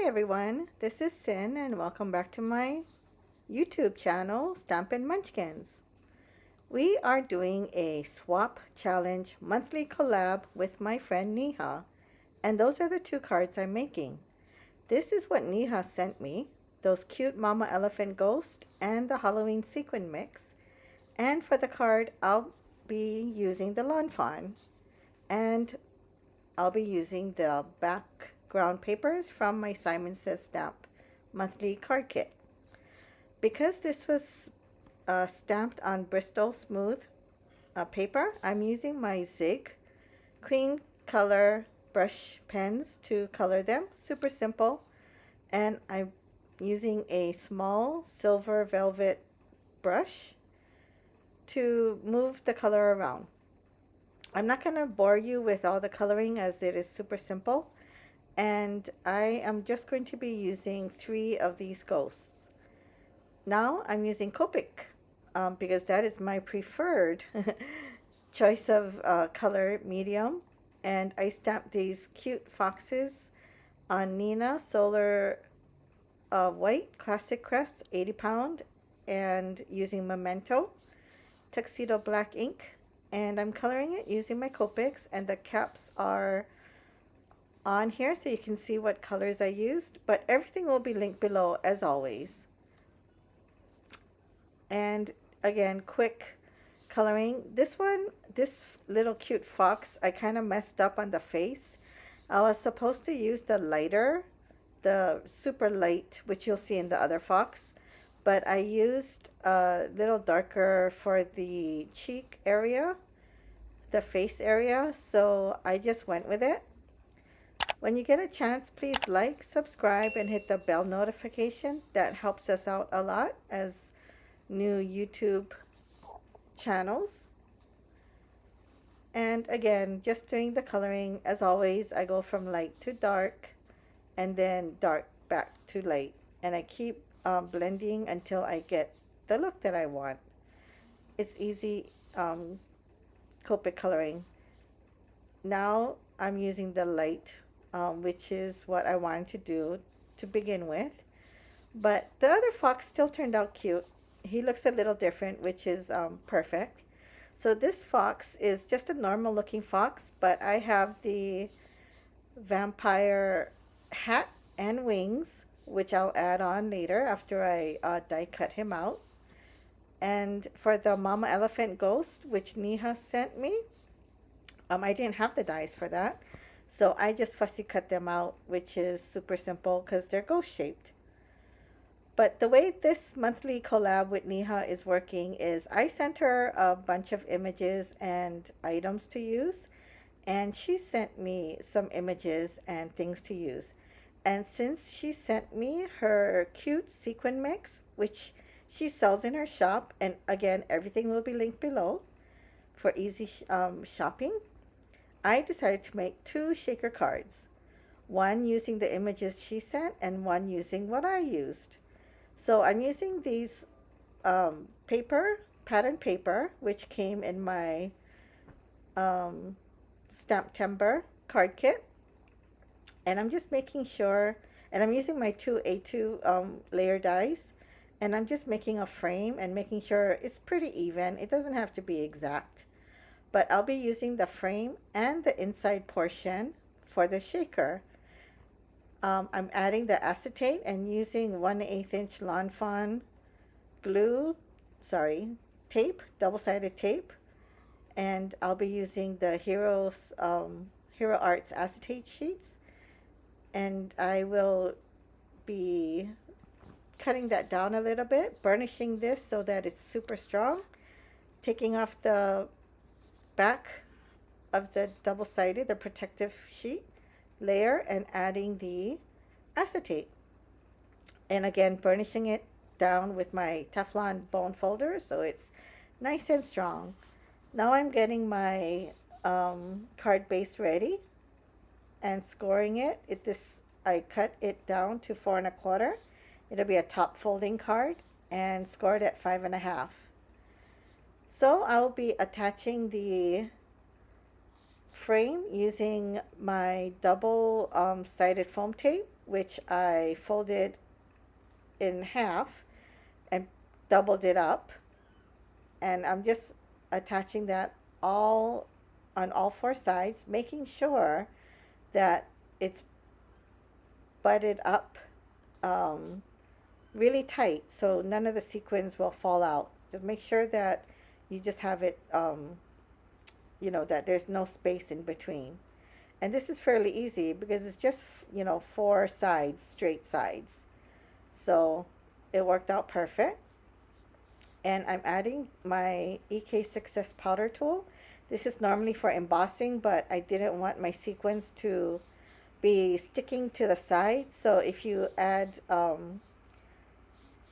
Hi everyone, this is Sin and welcome back to my YouTube channel, Stampin' Munchkins. We are doing a swap challenge monthly collab with my friend Neha, and those are the two cards I'm making. This is what Neha sent me, those cute mama elephant ghost and the Halloween sequin mix. And for the card, I'll be using the lawn fawn, and I'll be using the background papers from my Simon Says Stamp monthly card kit. Because this was stamped on Bristol smooth paper, I'm using my Zig clean color brush pens to color them. Super simple. And I'm using a small silver velvet brush to move the color around. I'm not going to bore you with all the coloring as it is super simple. And I am just going to be using 3 of these ghosts. Now I'm using COPIC because that is my preferred choice of color medium. And I stamped these cute foxes on Nina Solar White Classic Crest 80 pound and using Memento Tuxedo Black ink. And I'm coloring it using my Copics, and the caps are on here so you can see what colors I used, but everything will be linked below as always. And again, quick coloring. This little cute fox, I kind of messed up on the face. I was supposed to use the lighter, the super light, which you'll see in the other fox, but I used a little darker for the cheek area, the face area, so I just went with it. When you get a chance, please like, subscribe, and hit the bell notification. That helps us out a lot as new YouTube channels. And again, just doing the coloring. As always, I go from light to dark and then dark back to light. And I keep blending until I get the look that I want. It's easy Copic coloring. Now I'm using the light, which is what I wanted to do to begin with. But the other fox still turned out cute. He looks a little different, which is perfect. So this fox is just a normal looking fox, but I have the vampire hat and wings, which I'll add on later after I die cut him out. And for the mama elephant ghost, which Neha sent me, I didn't have the dies for that. So I just fussy cut them out, which is super simple because they're ghost shaped. But the way this monthly collab with Neha is working is I sent her a bunch of images and items to use, and she sent me some images and things to use. And since she sent me her cute sequin mix, which she sells in her shop, and again, everything will be linked below for easy shopping, I decided to make 2 shaker cards. One using the images she sent and one using what I used. So I'm using these pattern paper, which came in my Stamptember card kit. And I'm just making sure, and I'm using my 2A2 layer dies, and I'm just making a frame and making sure it's pretty even. It doesn't have to be exact, but I'll be using the frame and the inside portion for the shaker. I'm adding the acetate and using 1/8 inch Lawn Fawn tape, double-sided tape, and I'll be using the Hero Arts acetate sheets, and I will be cutting that down a little bit, burnishing this so that it's super strong, taking off the back of the double-sided, the protective sheet layer, and adding the acetate. And again, burnishing it down with my Teflon bone folder so it's nice and strong. Now I'm getting my card base ready and scoring it. I cut it down to 4 1/4. It'll be a top folding card and scored at 5 1/2. So I'll be attaching the frame using my double sided foam tape, which I folded in half and doubled it up. And I'm just attaching that all on all four sides, making sure that it's butted up um, really tight so none of the sequins will fall out. Just make sure that you just have it, that there's no space in between. And this is fairly easy because it's just, four sides, straight sides. So it worked out perfect. And I'm adding my EK Success powder tool. This is normally for embossing, but I didn't want my sequins to be sticking to the side. So if you add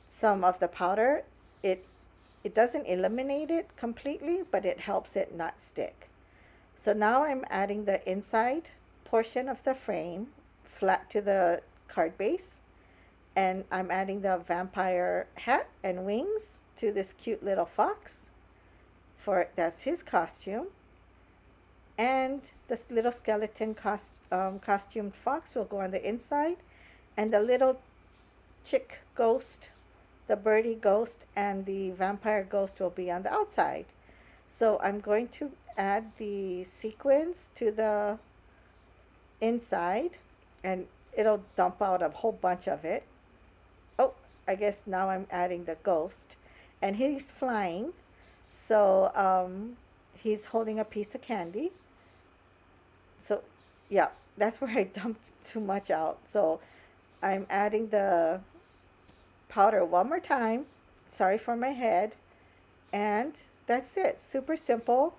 some of the powder, it doesn't eliminate it completely, but it helps it not stick. So now I'm adding the inside portion of the frame flat to the card base, and I'm adding the vampire hat and wings to this cute little fox. That's his costume. And this little skeleton costumed fox will go on the inside, and the little chick ghost, the birdie ghost, and the vampire ghost will be on the outside. So I'm going to add the sequins to the inside, and it'll dump out a whole bunch of it. Oh, I guess now I'm adding the ghost, and he's flying. So he's holding a piece of candy. So yeah, that's where I dumped too much out. So I'm adding the powder one more time. Sorry for my head. And that's it. Super simple.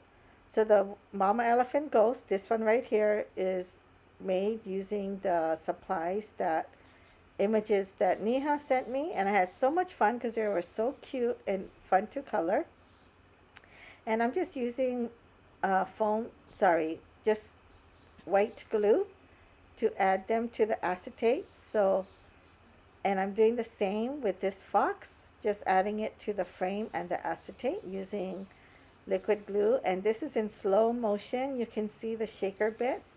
So the mama elephant ghost, this one right here, is made using the supplies, that images that Neha sent me, and I had so much fun because they were so cute and fun to color. And I'm just using just white glue to add them to the acetate. So, and I'm doing the same with this fox, just adding it to the frame and the acetate using liquid glue. And this is in slow motion. You can see the shaker bits.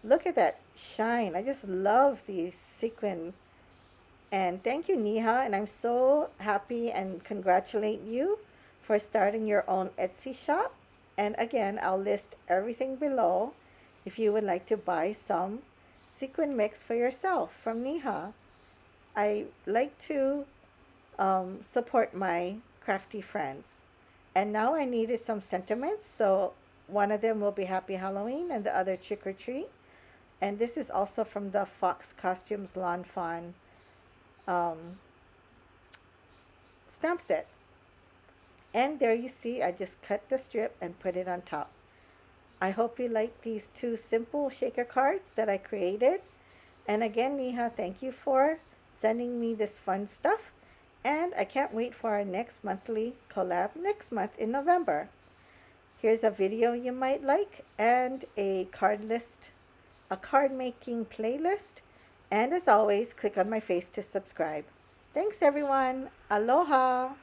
Look at that shine. I just love these sequin. And thank you, Neha. And I'm so happy and congratulate you for starting your own Etsy shop. And again, I'll list everything below if you would like to buy some sequin mix for yourself from Neha. I like to support my crafty friends. And now I needed some sentiments. So one of them will be Happy Halloween and the other Trick or Treat. And this is also from the Fox Costumes Lawn Fawn stamp set. And there you see, I just cut the strip and put it on top. I hope you like these two simple shaker cards that I created. And again, Neha, thank you for sending me this fun stuff. And I can't wait for our next monthly collab next month in November. Here's a video you might like, and a card making playlist. And as always, click on my face to subscribe. Thanks everyone. Aloha.